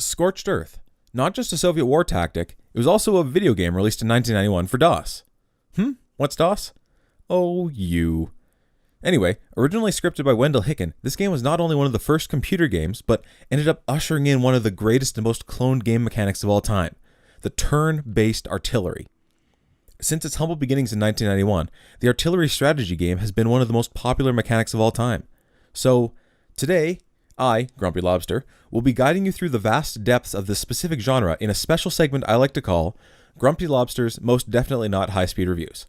Scorched Earth. Not just a Soviet war tactic, it was also a video game released in 1991 for DOS. What's DOS? Oh, you. Anyway, originally scripted by Wendell Hicken, this game was not only one of the first computer games, but ended up ushering in one of the greatest and most cloned game mechanics of all time, the turn-based artillery. Since its humble beginnings in 1991, the artillery strategy game has been one of the most popular mechanics of all time. So, today, I, Grumpy Lobster, will be guiding you through the vast depths of this specific genre in a special segment I like to call Grumpy Lobster's Most Definitely Not High-Speed Reviews.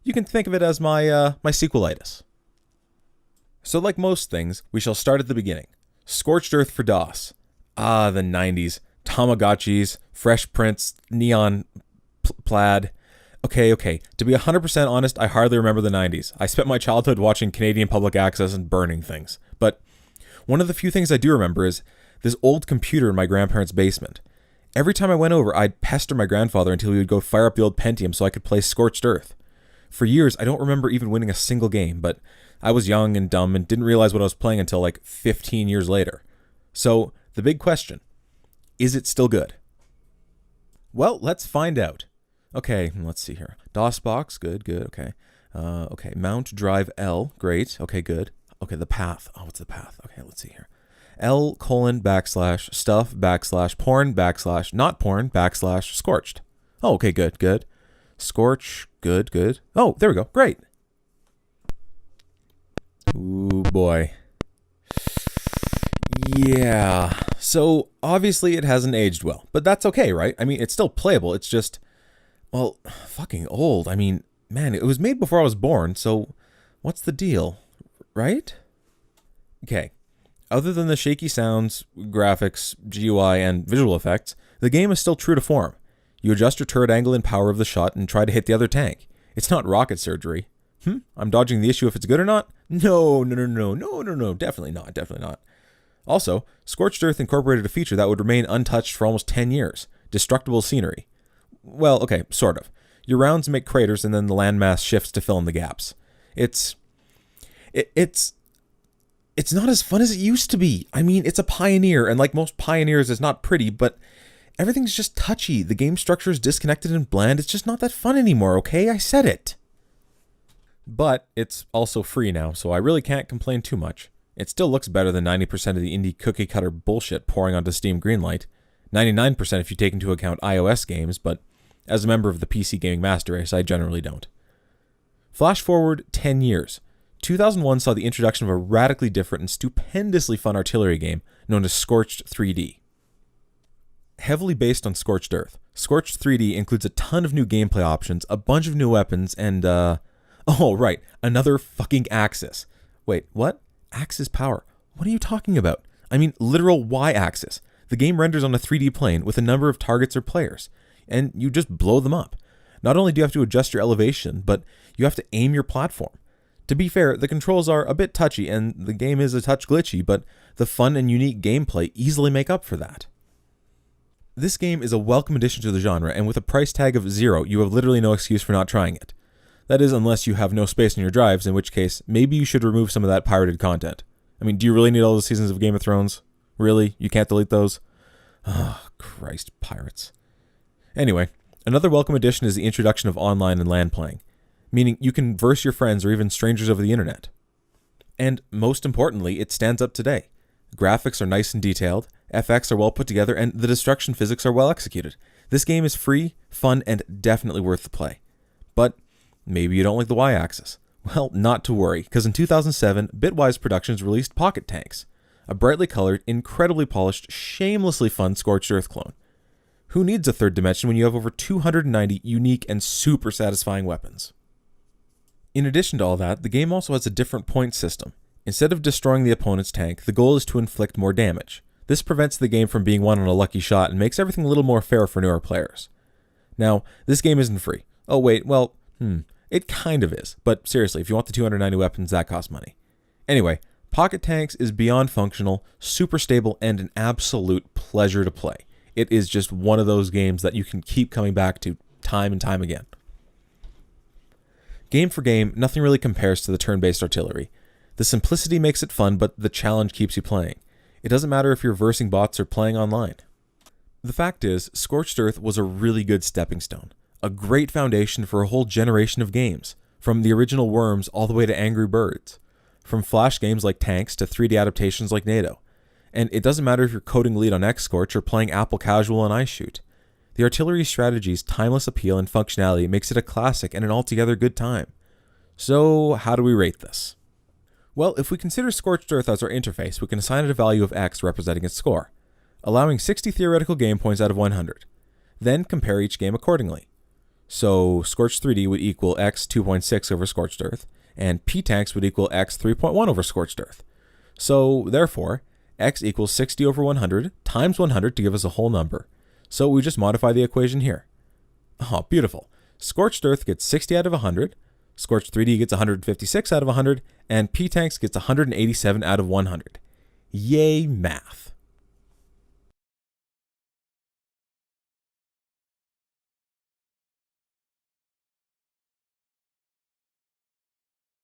You can think of it as my sequelitis. So like most things, we shall start at the beginning. Scorched Earth for DOS. Ah, the 90s. Tamagotchis, Fresh Prince, Neon Plaid. Okay. To be 100% honest, I hardly remember the 90s. I spent my childhood watching Canadian public access and burning things. But one of the few things I do remember is this old computer in my grandparents' basement. Every time I went over, I'd pester my grandfather until he would go fire up the old Pentium so I could play Scorched Earth. For years, I don't remember even winning a single game, but I was young and dumb and didn't realize what I was playing until like 15 years later. So, the big question, is it still good? Well, let's find out. Okay, let's see here. DOS box, good, okay. Okay, mount drive L, great, okay, good. Okay, the path, what's the path? Okay, let's see here. L:// stuff / porn / not porn / scorched. Oh, okay, good. Scorch, good. Oh, there we go, great. Ooh, boy. Yeah, so obviously it hasn't aged well, but that's okay, right? I mean, it's still playable, it's just, well, fucking old. I mean, man, it was made before I was born, so what's the deal, right? Okay, other than the shaky sounds, graphics, GUI, and visual effects, the game is still true to form. You adjust your turret angle and power of the shot and try to hit the other tank. It's not rocket surgery. I'm dodging the issue if it's good or not? No, definitely not. Also, Scorched Earth incorporated a feature that would remain untouched for almost 10 years. Destructible scenery. Well, okay, sort of. Your rounds make craters and then the landmass shifts to fill in the gaps. It's not as fun as it used to be. I mean, it's a Pioneer, and like most Pioneers, it's not pretty, but everything's just touchy. The game structure is disconnected and bland. It's just not that fun anymore, okay? I said it. But it's also free now, so I really can't complain too much. It still looks better than 90% of the indie cookie-cutter bullshit pouring onto Steam Greenlight. 99% if you take into account iOS games, but as a member of the PC Gaming Master Race, I generally don't. Flash forward 10 years. 2001 saw the introduction of a radically different and stupendously fun artillery game known as Scorched 3D. Heavily based on Scorched Earth, Scorched 3D includes a ton of new gameplay options, a bunch of new weapons, and oh, right, another fucking axis. Wait, what? Axis power. What are you talking about? I mean, literal Y-axis. The game renders on a 3D plane with a number of targets or players, and you just blow them up. Not only do you have to adjust your elevation, but you have to aim your platform. To be fair, the controls are a bit touchy, and the game is a touch glitchy, but the fun and unique gameplay easily make up for that. This game is a welcome addition to the genre, and with a price tag of $0, you have literally no excuse for not trying it. That is, unless you have no space on your drives, in which case, maybe you should remove some of that pirated content. I mean, do you really need all the seasons of Game of Thrones? Really? You can't delete those? Oh, Christ, pirates. Anyway, another welcome addition is the introduction of online and LAN playing, meaning you can verse your friends or even strangers over the internet. And most importantly, it stands up today. Graphics are nice and detailed, FX are well put together, and the destruction physics are well executed. This game is free, fun, and definitely worth the play. But maybe you don't like the Y-axis. Well, not to worry, because in 2007, Bitwise Productions released Pocket Tanks, a brightly colored, incredibly polished, shamelessly fun Scorched Earth clone. Who needs a third dimension when you have over 290 unique and super satisfying weapons? In addition to all that, the game also has a different point system. Instead of destroying the opponent's tank, the goal is to inflict more damage. This prevents the game from being won on a lucky shot and makes everything a little more fair for newer players. Now, this game isn't free. Oh wait, well, it kind of is. But seriously, if you want the 290 weapons, that costs money. Anyway, Pocket Tanks is beyond functional, super stable, and an absolute pleasure to play. It is just one of those games that you can keep coming back to time and time again. Game for game, nothing really compares to the turn-based artillery. The simplicity makes it fun, but the challenge keeps you playing. It doesn't matter if you're versing bots or playing online. The fact is, Scorched Earth was a really good stepping stone, a great foundation for a whole generation of games, from the original Worms all the way to Angry Birds, from Flash games like Tanks to 3D adaptations like NATO. And it doesn't matter if you're coding lead on X-Scorch or playing Apple Casual on iShoot. The artillery strategy's timeless appeal and functionality makes it a classic and an altogether good time. So, how do we rate this? Well, if we consider Scorched Earth as our interface, we can assign it a value of X representing its score, allowing 60 theoretical game points out of 100. Then compare each game accordingly. So, Scorched 3D would equal X 2.6 over Scorched Earth, and P-Tanks would equal X 3.1 over Scorched Earth. So, therefore, X equals 60 over 100 times 100 to give us a whole number. So we just modify the equation here. Oh, beautiful. Scorched Earth gets 60 out of 100, Scorched 3D gets 156 out of 100, and P-Tanks gets 187 out of 100. Yay, math.